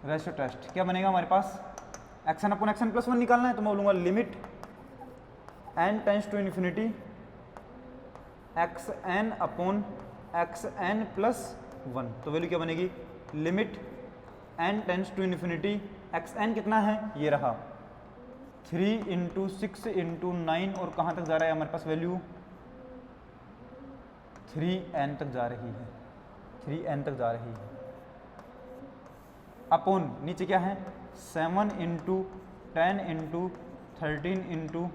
Ratio test क्या बनेगा हमारे पास, x n upon x n plus one निकालना है, तो मैं बोलूँगा limit n tends to infinity x n upon x n plus one, तो वैल्यू क्या बनेगी, limit n tends to infinity x n कितना है, ये रहा 3 इंटू 6 इंटू 9 और कहाँ तक जा रहा है हमारे पास वैल्यू 3n तक जा रही है, 3n तक जा रही है, अपॉन नीचे क्या है 7 into 10 into 13 into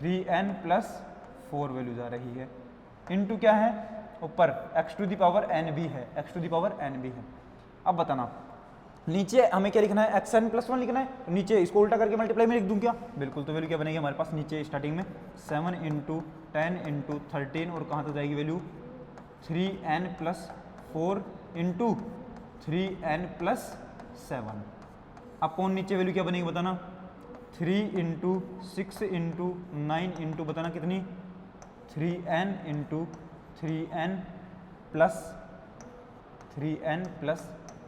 3n plus 4 value जा रही है, इंटू क्या है ऊपर x to the power n भी है, x to the power n भी है। अब बताना नीचे हमें क्या लिखना है, एक्स एन प्लस वन लिखना है, तो नीचे इसको उल्टा करके मल्टीप्लाई में लिख दूं क्या, बिल्कुल, तो वैल्यू क्या बनेगी हमारे पास नीचे स्टार्टिंग में 7 इंटू 10 इंटू 13 और कहाँ तक जाएगी value 3n plus 4 into 3n plus 7 upon नीचे वैल्यू क्या बनेगी बताना 3 इंटू 6 इंटू 9 इंटू बताना कितनी 3n इंटू 3n प्लस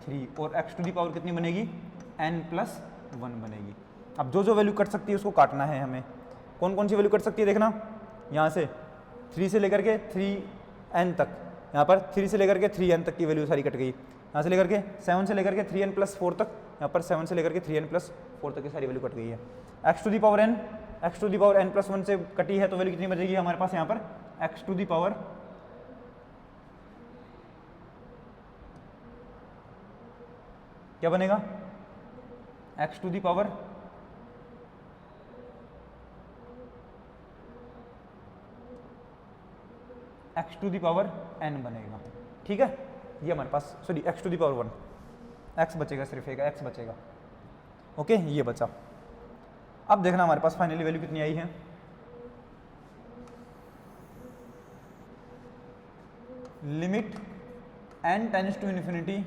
3 और x टू दी पावर कितनी बनेगी n प्लस 1 बनेगी। अब जो जो वैल्यू कट सकती है उसको काटना है हमें, कौन कौन सी वैल्यू कट सकती है देखना, यहाँ से 3 से लेकर के 3n तक, यहाँ पर 3 से लेकर के 3n तक की वैल्यू सारी कट गई, यहाँ से लेकर के 7 से लेकर के 3n प्लस 4 तक, यहाँ पर 7 से लेकर के 3n प्लस 4 तक की सारी वैल्यू कट गई है। x to the power n plus 1 से कटी है, तो वैल्यू कितनी बचेगी हमारे पास यहाँ पर x टू दी पावर क्या बनेगा x to the power n बनेगा, ठीक है, ये हमारे पास sorry x to the power 1 x बचेगा, सिर्फ एक x बचेगा, ओके, ये बचा। अब देखना हमारे पास फाइनली वैल्यू कितनी आई है, limit n tends to infinity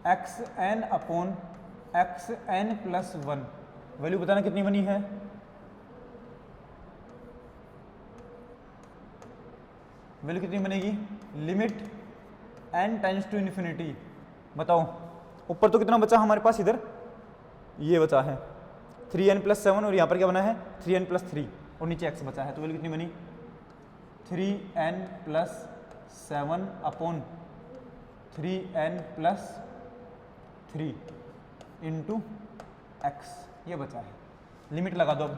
x n upon x n plus 1, value बताना कितनी बनी है, वैल्यू कितनी बनेगी, limit n tends to infinity, बताओ ऊपर तो कितना बचा हमारे पास, इधर ये बचा है 3n प्लस 7 और यहाँ पर क्या बना है 3n प्लस 3 और नीचे x बचा है, तो वैल्यू कितनी बनी 3n plus 7 upon 3n plus 3 into x, ये बचा है। लिमिट लगा दो, अब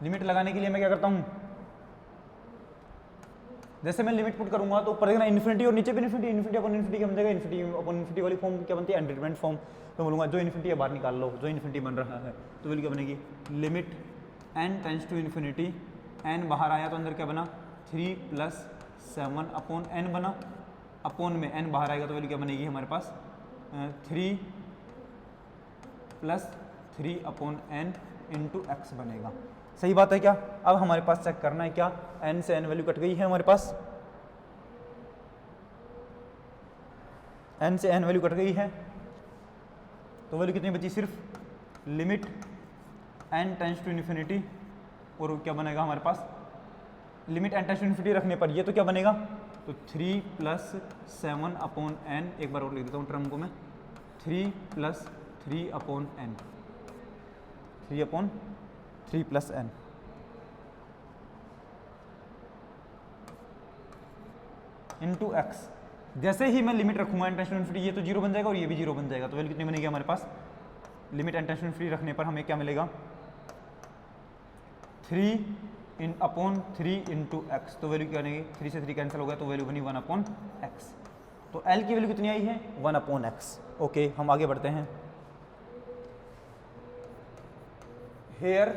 लिमिट लगाने के लिए मैं क्या करता हूँ, जैसे मैं लिमिट पुट करूंगा तो ऊपर देखना इन्फिनिटी और नीचे भी इन्फिनिटी अपॉन इन्फिनिटी क्या बन जाएगा, इन्फिनिटी अपॉन इन्फिनिटी वाली फॉर्म क्या बनती है अनडिटरमाइंड फॉर्म, तो बोलूँगा जो इन्फिनिटी है बाहर निकाल लो, जो इन्फिनिटी बन रहा है, तो वैल्यू क्या बनेगी, limit n tends to infinity, n बाहर आया तो अंदर क्या बना 3 प्लस 7 अपॉन n बना, अपॉन में n बाहर आएगा तो वैल्यू क्या बनेगी हमारे पास 3 plus 3 upon n into x बनेगा। सही बात है क्या, अब हमारे पास चेक करना है क्या n से n वैल्यू कट गई है हमारे पास, n से n वैल्यू कट गई है, तो वैल्यू कितनी बची, सिर्फ limit n tends to infinity और क्या बनेगा हमारे पास, limit n tends to infinity रखने पर ये तो क्या बनेगा, तो 3 प्लस 7 अपॉन n, एक बार और लिख देता हूँ टर्म को मैं, 3 plus 3 upon n, 3 upon 3 plus n into x. जैसे ही मैं लिमिट रखूंगा n टेंड्स टू इन्फिनिटी, ये तो 0 बन जाएगा और ये भी 0 बन जाएगा, तो वैल्यू कितनी बनेगी हमारे पास, limit n tends to infinity रखने पर हमें क्या मिलेगा 3 इन अपॉन 3 इंटू एक्स, तो वैल्यू क्या बनेगी, 3 से 3 कैंसिल हो गया तो वैल्यू बनी 1 अपॉन एक्स, तो L की वैल्यू कितनी आई है 1 अपॉन एक्स। ओके, हम आगे बढ़ते हैं, here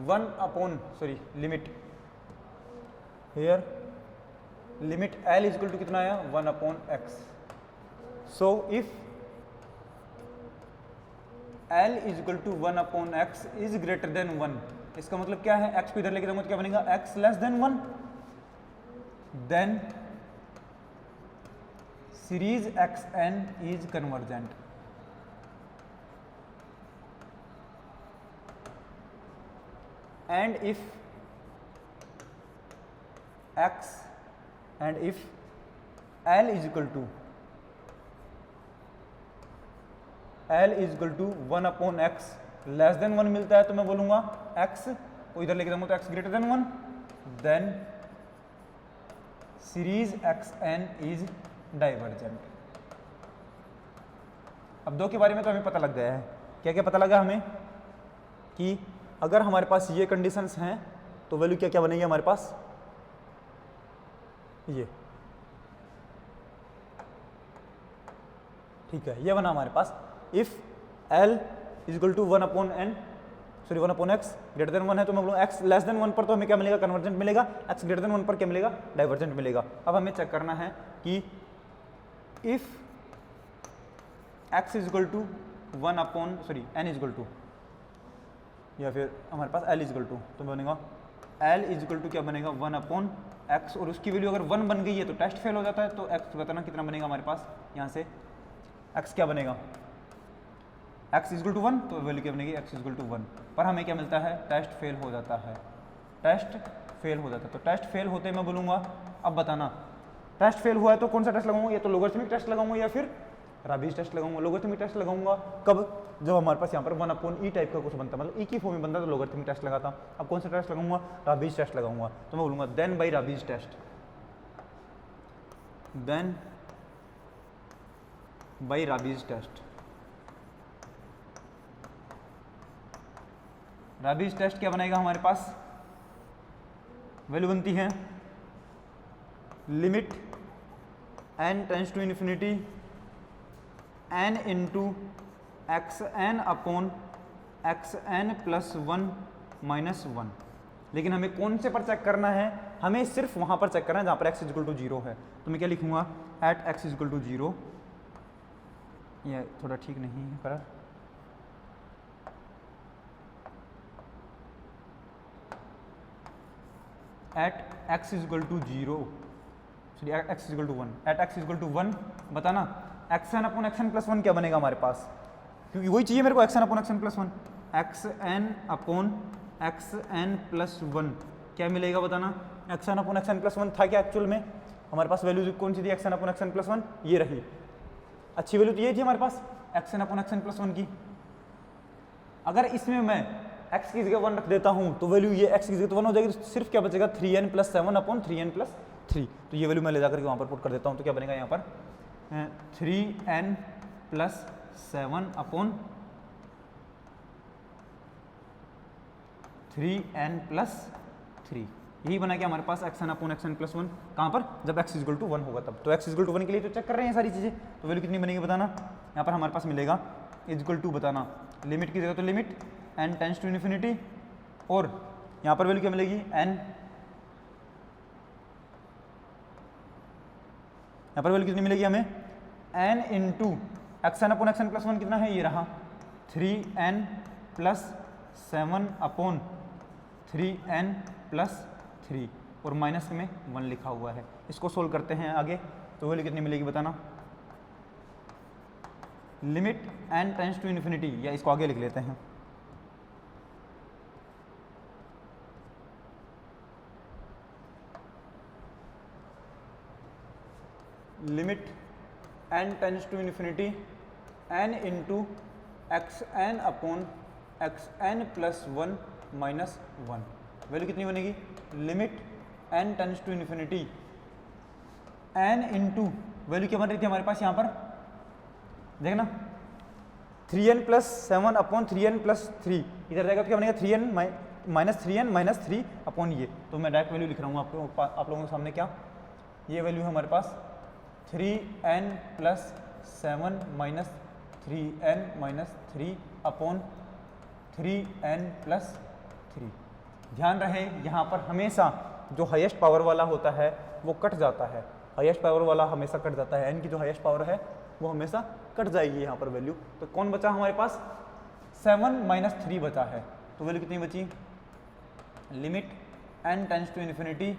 1 upon sorry limit, here limit L is equal to कितना आया 1 upon x, so if L is equal to 1 upon x is greater than 1, इसका मतलब क्या है, x को इधर लेके जाऊंगा तो क्या बनेगा x less than 1, then series xn is convergent, and if L is equal to 1 upon x less than 1 मिलता है तो मैं बोलूंगा x को इधर लेके जाऊंगा तो x greater than 1, then series xn is divergent. अब दो के बारे में तो हमें पता लग गया है। क्या क्या पता लगा हमें कि अगर हमारे पास ये कंडीशंस हैं तो वैल्यू क्या क्या बनेगी हमारे पास, ये ठीक है, ये बना हमारे पास। If L is equal to 1 upon x greater than 1 है तो मैं बोलूँ x लेस देन 1 पर तो हमें क्या मिलेगा, कन्वर्जेंट मिलेगा, x ग्रेटर देन 1 पर क्या मिलेगा, डाइवर्जेंट मिलेगा। अब हमें चेक करना है कि if x is equal to 1 upon n is equal to, या फिर हमारे पास L इज इक्वल टू, तो बनेगा L इज इक्वल टू क्या बनेगा 1 अपॉन x, और उसकी वैल्यू अगर 1 बन गई है तो टेस्ट फेल हो जाता है। तो x बताना कितना बनेगा हमारे पास, यहाँ से x क्या बनेगा, x इक्वल टू 1 तो वैल्यू क्या बनेगी x इक्वल टू 1, पर हमें क्या मिलता है, टेस्ट फेल हो जाता है, टेस्ट फेल हो जाता है। तो टेस्ट फेल होते मैं बोलूँगा, अब बताना टेस्ट फेल हुआ है तो कौन सा टेस्ट लगाऊंगा, या तो लोगरिथमिक टेस्ट लगाऊंगा या फिर राबीज टेस्ट लगाऊंगा। लोगरिथमिक टेस्ट लगाऊंगा कब, जब हमारे पास यहाँ पर 1 अपॉन ई टाइप का कुछ बनता है, मतलब ई की फॉर्म में बनता है तो लोगरिथमिक टेस्ट लगाता। अब कौन सा टेस्ट लगाऊंगा, राबीज टेस्ट लगाऊंगा, तो मैं बोलूँगा then by Raabe's test, then by Raabe's test. Raabe's test क्या बनेगा हमारे पास, वैल्यू बनती है limit n tends to infinity n into x n upon x n plus 1 minus 1। लेकिन हमें कौन से पर चेक करना है, हमें सिर्फ वहाँ पर चेक करना है जहाँ पर x इक्वल टू 0 है। तो मैं क्या लिखूँगा, एट x इक्वल टू 0, ये थोड़ा ठीक नहीं है पर at x equal to 0, sorry x equal to 1, at x equal to 1 बताना x n upon x n plus 1 क्या बनेगा हमारे पास, क्योंकि वही चाहिए मेरे को, x n upon x n plus 1, x n upon x n plus 1 क्या मिलेगा बताना, x n upon x n plus 1 था क्या एक्चुअल में हमारे पास वैल्यू कौन सी थी, x n upon x n plus 1, ये रही अच्छी वैल्यू तो ये थी हमारे पास x n upon x n plus 1 की। अगर इसमें मैं x की जगह 1 रख देता हूँ तो वैल्यू ये x की जगह तो 1 हो जाएगी, तो सिर्फ क्या बचेगा 3n plus 7 upon 3n plus 3। तो ये वैल्यू मैं ले जाकर के वहाँ पर पुट कर देता हूँ, तो क्या बनेगा यहाँ पर 3n plus 7 upon 3n plus 3, यही बना कि हमारे पास x n upon x n plus 1 कहाँ पर, जब x इक्वल टू 1 होगा तब। तो x इक्वल टू 1 के लिए तो चेक कर रहे हैं सारी चीज़ें, तो वैल्यू कितनी बनेगी बताना, यहाँ पर हमारे पास मिलेगा इक्वल टू बताना लिमिट की जगह तो limit n tends to infinity, और यहाँ पर वैल्यू क्या मिलेगी n, यहाँ पर वैल्यू कितनी मिलेगी हमें n into x n upon x n plus 1 कितना है, ये रहा 3n plus 7 upon 3n plus 3, और माइनस में 1 लिखा हुआ है। इसको सोल्व करते हैं आगे, तो वैल्यू कितनी मिलेगी बताना, limit n tends to infinity, या इसको आगे लिख लेते हैं limit n tends to infinity n into x n upon x n plus 1 minus 1, value कितनी बनेगी, limit n tends to infinity n into value क्या बन रही थी हमारे पास यहाँ पर देखना 3n plus 7 upon 3n plus 3, इधर जाएगा तो क्या बनेगा 3n माइनस 3 अपॉन ये, तो मैं डायरेक्ट वैल्यू लिख रहा हूँ आप लोगों के सामने, क्या ये वैल्यू है हमारे पास 3n plus 7 minus 3n minus 3 upon 3n plus 3। ध्यान रहे यहाँ पर हमेशा जो हाईएस्ट पावर वाला होता है वो कट जाता है, हाईएस्ट पावर वाला हमेशा कट जाता है, n की जो हाईएस्ट पावर है वो हमेशा कट जाएगी यहाँ पर वैल्यू। तो कौन बचा हमारे पास 7 माइनस 3 बचा है, तो वैल्यू कितनी बची, limit n tends to infinity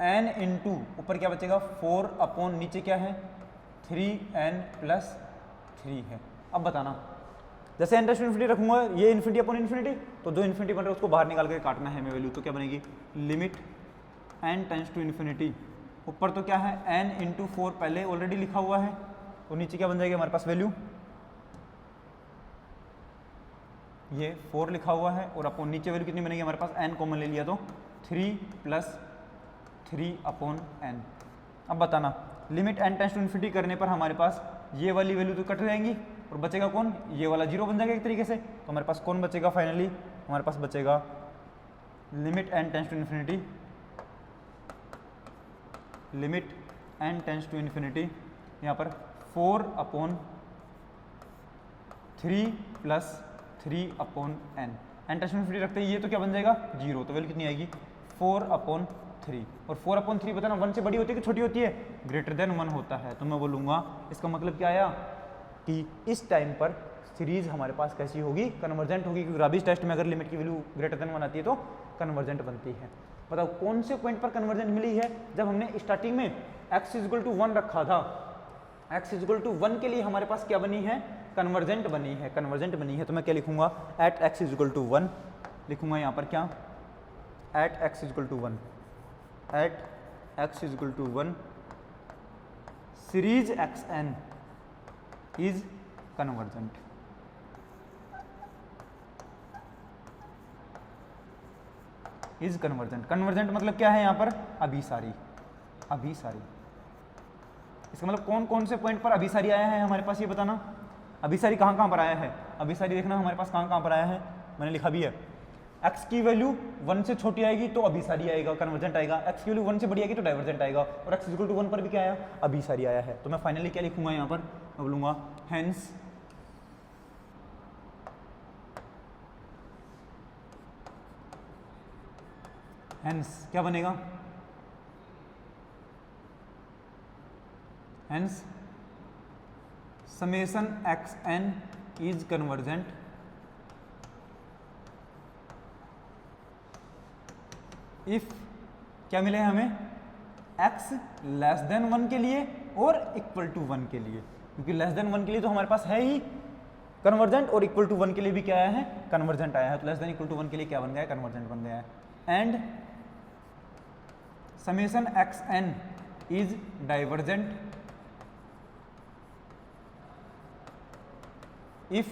n into ऊपर क्या बचेगा 4 अपॉन नीचे क्या है 3n प्लस 3 है। अब बताना जैसे n टेंस टू इन्फिनिटी रखूंगा, ये इन्फिनिटी अपॉन इन्फिनिटी, तो जो इन्फिनिटी बन रहा है उसको बाहर निकाल के काटना है हमें वैल्यू, तो क्या बनेगी limit n tends to infinity ऊपर तो क्या है n इंटू 4 पहले ऑलरेडी लिखा हुआ है, और नीचे क्या बन जाएगी हमारे पास वैल्यू, ये 4 लिखा हुआ है, और अपॉन नीचे वैल्यू कितनी बनेगी हमारे पास, n कॉमन ले लिया तो 3 प्लस 3 अपॉन n। अब बताना limit n tends to infinity करने पर हमारे पास ये वाली वैल्यू तो कट जाएंगी, और बचेगा कौन, ये वाला 0 बन जाएगा एक तरीके से। तो हमारे पास कौन बचेगा फाइनली, हमारे पास बचेगा limit n tends to infinity, limit n tends to infinity यहाँ पर 4 upon 3 plus 3 upon n, n tends to infinity रखते हैं ये तो क्या बन जाएगा 0, तो वैल्यू कितनी आएगी 4 अपॉन 3, और 4 अपॉन 3 बताना 1 से बड़ी होती है कि छोटी होती है, ग्रेटर देन 1 होता है। तो मैं बोलूँगा इसका मतलब क्या आया कि इस टाइम पर सीरीज हमारे पास कैसी होगी, कन्वर्जेंट होगी, क्योंकि राबीज टेस्ट में अगर लिमिट की वैल्यू ग्रेटर देन 1 आती है तो कन्वर्जेंट बनती है। बताओ कौन से पॉइंट पर कन्वर्जेंट मिली है, जब हमने स्टार्टिंग में x इक्वल टू 1 रखा था, x इक्वल टू 1 के लिए हमारे पास क्या बनी है, कन्वर्जेंट बनी है, कन्वर्जेंट बनी है। तो मैं क्या लिखूंगा, एट x इक्वल टू 1 लिखूंगा यहाँ पर, क्या at x equal to 1, at x equal to 1 series xn is convergent. Is convergent, convergent मतलब क्या है यहाँ पर, अभिसारी, अभिसारी। इसका मतलब कौन कौन से पॉइंट पर अभिसारी आया है हमारे पास ये बताना, अभिसारी कहाँ कहाँ पर आया है, अभिसारी देखना हमारे पास कहाँ कहाँ पर आया है, मैंने लिखा भी है, x की वैल्यू 1 से छोटी आएगी तो अभिसारी आएगा, कन्वर्जेंट आएगा, x की वैल्यू 1 से बड़ी आएगी तो डाइवर्जेंट आएगा, और x इक्वल टू 1 पर भी क्या आया, अभिसारी आया है। तो मैं फाइनली क्या लिखूंगा यहाँ पर, मैं बोलूँगा हेंस हेंस क्या बनेगा, hence summation xn is convergent if क्या मिले हमें, x लेस देन 1 के लिए और इक्वल टू 1 के लिए, क्योंकि लेस देन 1 के लिए तो हमारे पास है ही कन्वर्जेंट, और इक्वल टू 1 के लिए भी क्या आया है, कन्वर्जेंट आया है। तो लेस देन इक्वल टू 1 के लिए क्या बन गया है, कन्वर्जेंट बन गया है। And summation xn is divergent if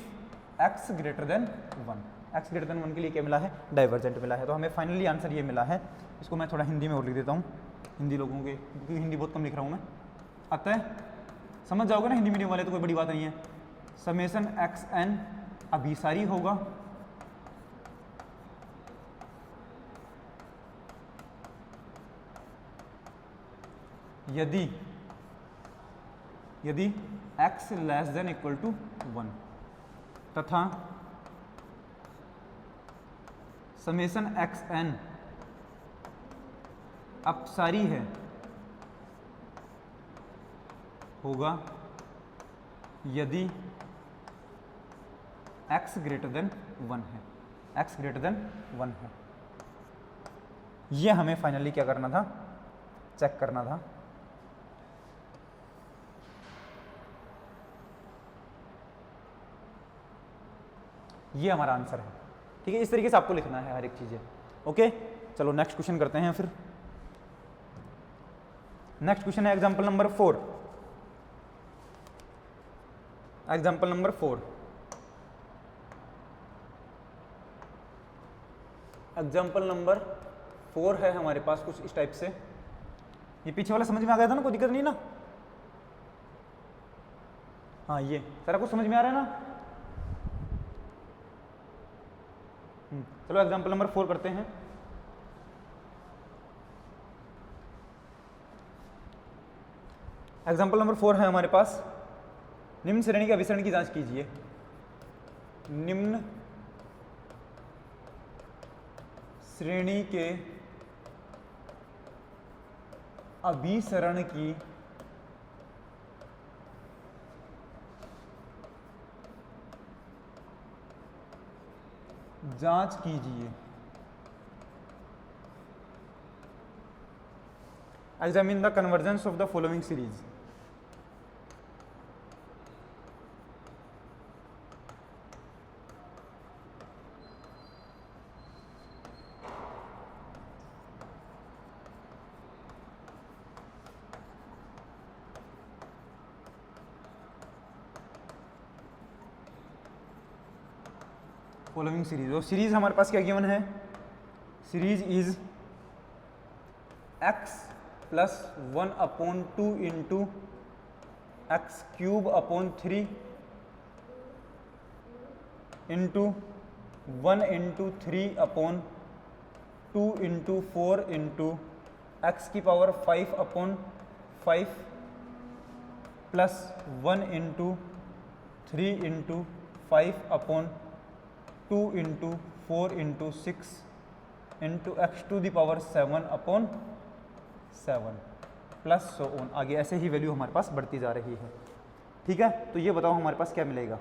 x greater than 1, x greater than 1 के लिए क्या मिला है, डाइवर्जेंट मिला है। तो हमें फाइनली आंसर ये मिला है। इसको मैं थोड़ा हिंदी में और लिख देता हूँ, हिंदी लोगों के, क्योंकि हिंदी बहुत कम लिख रहा हूँ मैं, अतः समझ जाओगे ना हिंदी मीडियम वाले, तो कोई बड़ी बात नहीं है। समेशन xn अभिसारी होगा यदि यदि x less than equal to 1 तथा समेशन xn अपसारी है होगा यदि x ग्रेटर देन 1 है, x ग्रेटर देन 1 है। ये हमें फाइनली क्या करना था, चेक करना था। ये हमारा आंसर है, ठीक है। इस तरीके से आपको लिखना है हर एक चीजें, ओके। चलो नेक्स्ट क्वेश्चन करते हैं फिर। नेक्स्ट क्वेश्चन है example number 4। Example number 4, example number 4 है हमारे पास कुछ इस टाइप से। ये पीछे वाला समझ में आ गया था ना, कोई दिक्कत नहीं ना, हाँ ये सारा कुछ समझ में आ रहा है ना। चलो एग्जांपल नंबर 4 करते हैं। एग्जांपल नंबर 4 है हमारे पास, निम्न श्रेणी के अभिसरण की जांच कीजिए। निम्न श्रेणी के अभिसरण की जांच कीजिए। Examine the convergence of the following series. Following series, और सीरीज हमारे पास क्या गिवन है, series is x plus 1/2 into x cube upon 3 into 1 into 3/2 into 4 into x की power 5/5 plus 1 into 3 into 5/2 into 4 into 6 into x to the power 7/7 plus so on. आगे ऐसे ही value हमारे पास बढ़ती जा रही है। ठीक है, तो ये बताओ हमारे पास क्या मिलेगा।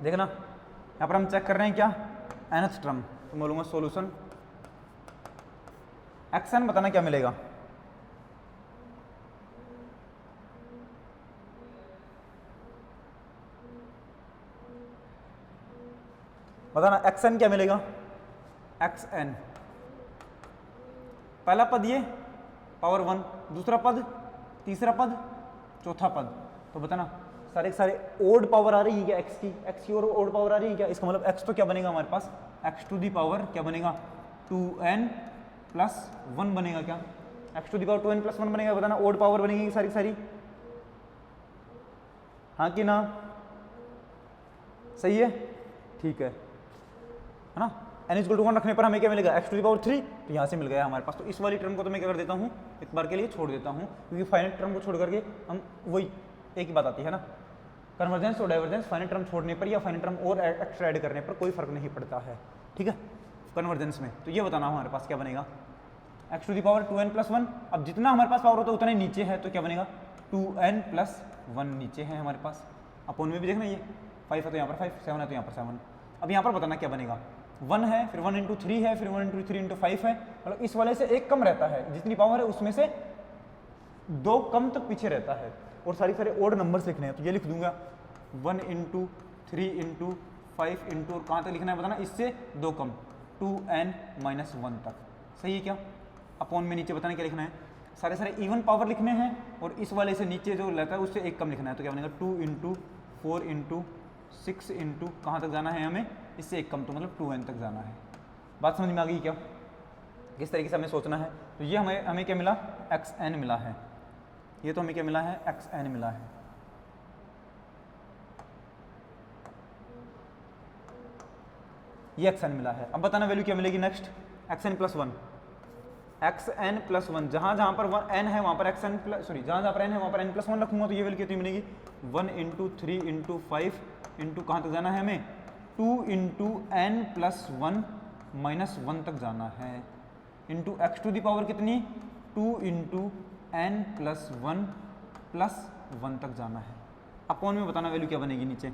देखना यहाँ पर हम चेक कर रहे हैं क्या, nth टर्म, तो मैं बोलूँगा सॉल्यूशन xn, बताना क्या मिलेगा। बताना xn क्या मिलेगा, xn पहला पद ये पावर 1, दूसरा पद, तीसरा पद, चौथा पद, तो बताना सारे सारे ओड पावर आ रही है क्या x की और ओड पावर आ रही है क्या। इसका मतलब x तो क्या बनेगा हमारे पास, x टू दी पावर क्या बनेगा 2n प्लस 1 बनेगा क्या, x to the power 2n plus 1 बनेगा। बताना ओड पावर बनेगी सारी सारी, हाँ कि ना, सही है, ठीक है ना। n इक्वल टू 1 रखने पर हमें क्या मिलेगा, x टू दी पावर 3, तो यहाँ से मिल गया हमारे पास। तो इस वाली टर्म को तो मैं क्या कर देता हूँ, एक बार के लिए छोड़ देता हूँ, क्योंकि फाइनाइट टर्म को छोड़ करके हम वही एक ही बात आती है ना, कन्वर्जेंस और डाइवर्जेंस फाइनाइट टर्म छोड़ने पर या फाइनाइट टर्म और एक्स्ट्रा ऐड करने पर कोई फर्क नहीं पड़ता है। ठीक है, कन्वर्जेंस में तो ये बताना हमारे पास क्या बनेगा, x to the power 2n plus 1। अब जितना हमारे पास पावर होता है उतना ही नीचे है, तो क्या बनेगा 2n प्लस 1 नीचे है हमारे पास। अपोन में भी देखना, ये 5 है तो यहाँ पर 5, 7 है तो यहाँ पर 7। अब यहाँ पर बताना क्या बनेगा, 1 है, फिर 1 इंटू 3 है, फिर 1 इंटू 3 इंटू 5 है, मतलब इस वाले से एक कम रहता है, जितनी पावर है उसमें से 2 कम तक पीछे रहता है। और सारी सारे ओड नंबर्स लिखने हैं, तो ये लिख दूंगा 1 इंटू 3 इंटू 5 इंटू, और कहाँ तक लिखना है बताना, इससे 2 कम 2n माइनस 1 तक। सही है क्या, अपॉन में नीचे बताना क्या लिखना है, सारे सारे इवन पावर लिखने हैं, और इस वाले से नीचे जो रहता है उससे एक कम लिखना है, तो क्या बनेगा 2 इंटू 4 इंटू 6 इंटू, कहाँ तक जाना है हमें, इससे एक कम, तो मतलब 2n तक जाना है। बात समझ में आ गई क्या, किस तरीके से हमें सोचना है। तो ये हमें क्या मिला, xn मिला है, ये तो हमें क्या मिला है, xn मिला है। ये xn मिला है। अब बताना वैल्यू क्या मिलेगी next, xn plus 1, xn plus 1, जहाँ जहाँ पर n है वहाँ पर xn प्लस, सॉरी जहाँ जहाँ पर n है वहाँ पर n प्लस 1 रखूँगा, तो ये वैल्यू कितनी मिलेगी 1 इंटू 3 इंटू 5 इंटू, कहाँ तक जाना है हमें 2 इंटू n प्लस 1 माइनस 1 तक जाना है, into x to the power कितनी 2 इंटू n प्लस 1 प्लस 1 तक जाना है। अपॉन में बताना वैल्यू क्या बनेगी नीचे,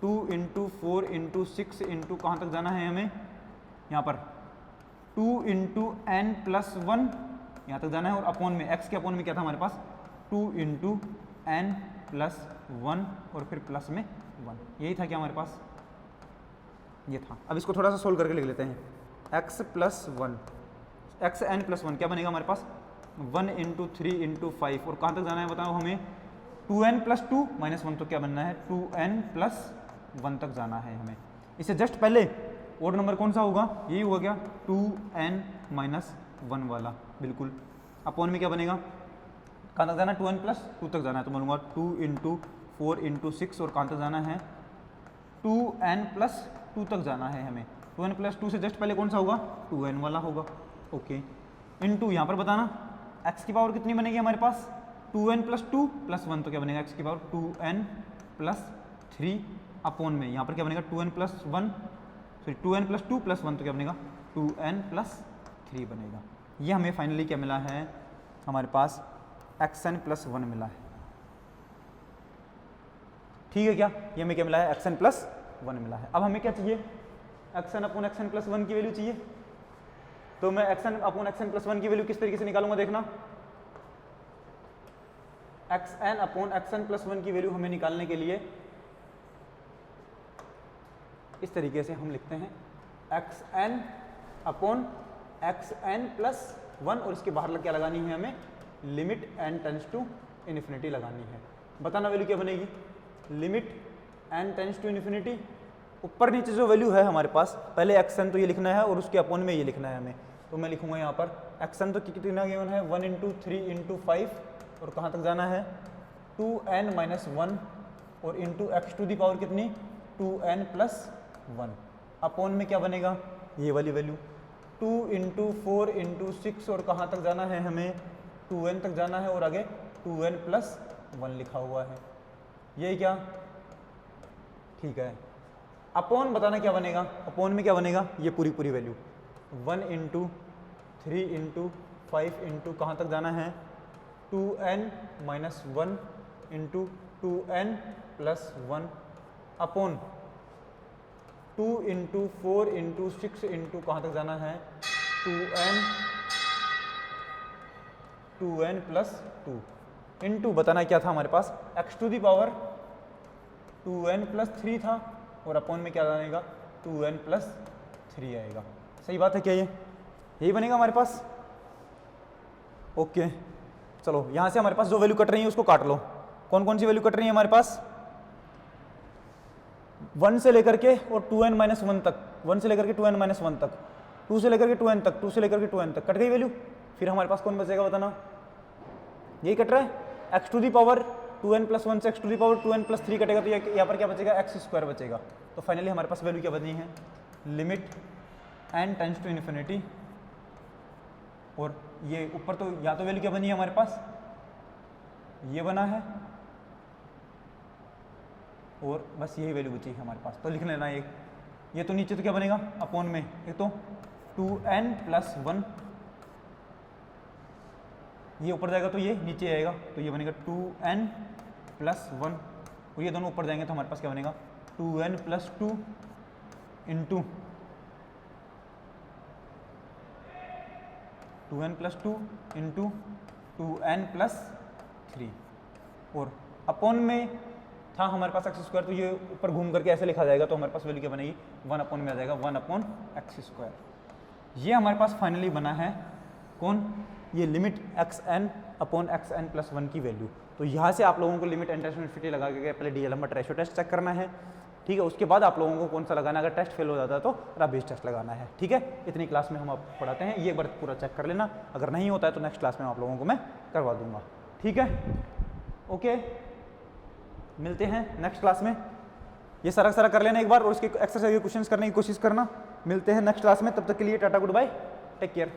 2 इंटू 4 इंटू 6 इंटू, कहाँ तक जाना है हमें, यहाँ पर 2 इंटू n प्लस 1 यहाँ तक जाना है, और अपॉन में x के अपॉन में क्या था हमारे पास 2 इंटू n प्लस 1 और फिर प्लस में 1, यही था क्या हमारे पास, ये था। अब इसको थोड़ा सा सोल्व करके लिख लेते हैं, x प्लस 1, xn प्लस 1 क्या बनेगा हमारे पास 1 इंटू 3 इंटू 5, और कहाँ तक जाना है बताओ हमें 2n प्लस 2 माइनस 1, तो क्या बनना है 2n प्लस 1 तक जाना है हमें। इससे जस्ट पहले ओड नंबर कौन सा होगा, यही होगा क्या 2n माइनस 1 वाला, बिल्कुल। अपॉन में क्या बनेगा, कहाँ तक जाना है 2n प्लस 2 तक जाना है, तो बोलूँगा 2 इंटू 4 इंटू 6, और कहाँ तक जाना है 2n प्लस 2 तक जाना है हमें। 2n प्लस 2 से जस्ट पहले कौन सा होगा 2n वाला होगा, ओके। इंटू यहाँ पर बताना x की पावर कितनी बनेगी हमारे पास 2n प्लस 2 प्लस 1, तो क्या बनेगा x की पावर 2n प्लस 3, अपॉन में यहाँ पर क्या बनेगा 2n plus 1, sorry 2n plus 2 plus 1, तो क्या बनेगा 2n प्लस 3 बनेगा। ये हमें फाइनली क्या मिला है हमारे पास xn प्लस 1 मिला है, ठीक है क्या, ये हमें क्या मिला है xn प्लस 1 मिला है। अब हमें क्या चाहिए, xn अपॉन xn प्लस 1 की वैल्यू चाहिए, तो मैं xn अपॉन xn प्लस 1 की वैल्यू किस तरीके से निकालूंगा, देखना xn अपॉन xn प्लस 1 की वैल्यू हमें निकालने के लिए इस तरीके से हम लिखते हैं xn अपॉन xn प्लस 1, और इसके बाहर क्या लगानी है हमें, limit n tends to infinity लगानी है। बताना वैल्यू क्या बनेगी, limit n tends to infinity, ऊपर नीचे जो वैल्यू है हमारे पास, पहले एक्सन तो ये लिखना है और उसके अपॉन में ये लिखना है हमें, तो मैं लिखूंगा यहाँ पर एक्सन तो कितना गिवन है 1 × 3 × 5 और कहाँ तक जाना है 2n - 1 और into x to the power कितनी 2n + 1 अपॉन में क्या बनेगा ये वाली वैल्यू 2 × 4 × 6 और कहाँ तक जाना है हमें 2n तक जाना है और आगे 2n + 1 लिखा हुआ है, ये क्या ठीक है। अपॉन बताना क्या बनेगा, अपॉन में क्या बनेगा ये पूरी वैल्यू 1 × 3 × 5 × कहाँ तक जाना है 2n - 1 × 2n + 1 अपॉन 2 × 4 × 6 × कहाँ तक जाना है 2n + 2 इंटू बताना क्या था हमारे पास x to the power 2n + 3 था और अपॉन में क्या आएगा 2n + 3 आएगा। सही बात है क्या ये यही बनेगा हमारे पास। ओके चलो यहाँ से हमारे पास जो वैल्यू कट रही है उसको काट लो। कौन कौन सी वैल्यू कट रही है हमारे पास 1 से लेकर के और 2n - 1 तक, 1 से लेकर के 2n - 1 तक, 2 से लेकर के 2n तक, 2 से लेकर के 2n तक कट गई वैल्यू। फिर हमारे पास कौन बचेगा बताना, यही कट रहा है x to the power 2n + 1 से x to the power 2n + 3 कटेगा तो यहाँ पर क्या बचेगा x² बचेगा। तो फाइनली हमारे पास वैल्यू क्या बनी है limit n tends to infinity और ये ऊपर तो या तो वैल्यू क्या बनी है हमारे पास ये बना है और बस यही वैल्यू बची है हमारे पास, तो लिख लेना ये तो नीचे तो क्या बनेगा अपॉन में एक तो 2n + 1 ये ऊपर जाएगा तो ये नीचे आएगा तो ये बनेगा 2n + 1 और ये दोनों ऊपर जाएंगे तो हमारे पास क्या बनेगा 2n + 2 into 2n + 2 into 2n + 3 और अपॉन में था हमारे पास x² तो ये ऊपर घूम करके ऐसे लिखा जाएगा तो हमारे पास वैल्यू क्या बनेगी 1 अपॉन में आ जाएगा 1/x²। ये हमारे पास फाइनली बना है कौन ये लिमिट xn अपॉन xn + 1 की वैल्यू। तो यहाँ से आप लोगों को limit and tends to infinity लगा के पहले डीएलएम रेशियो टेस्ट चेक करना है, ठीक है। उसके बाद आप लोगों को कौन सा लगाना है, अगर टेस्ट फेल हो जाता है तो राबेज टेस्ट लगाना है, ठीक है। इतनी क्लास में हम आपको पढ़ाते हैं, ये एक बार पूरा चेक कर लेना, अगर नहीं होता है तो नेक्स्ट क्लास में आप लोगों को मैं करवा दूंगा, ठीक है। ओके मिलते हैं नेक्स्ट क्लास में, ये सारा कर लेना एक बार और उसके एक्सरसाइज के क्वेश्चंस करने की कोशिश करना। मिलते हैं नेक्स्ट क्लास में, तब तक के लिए tata goodbye take care.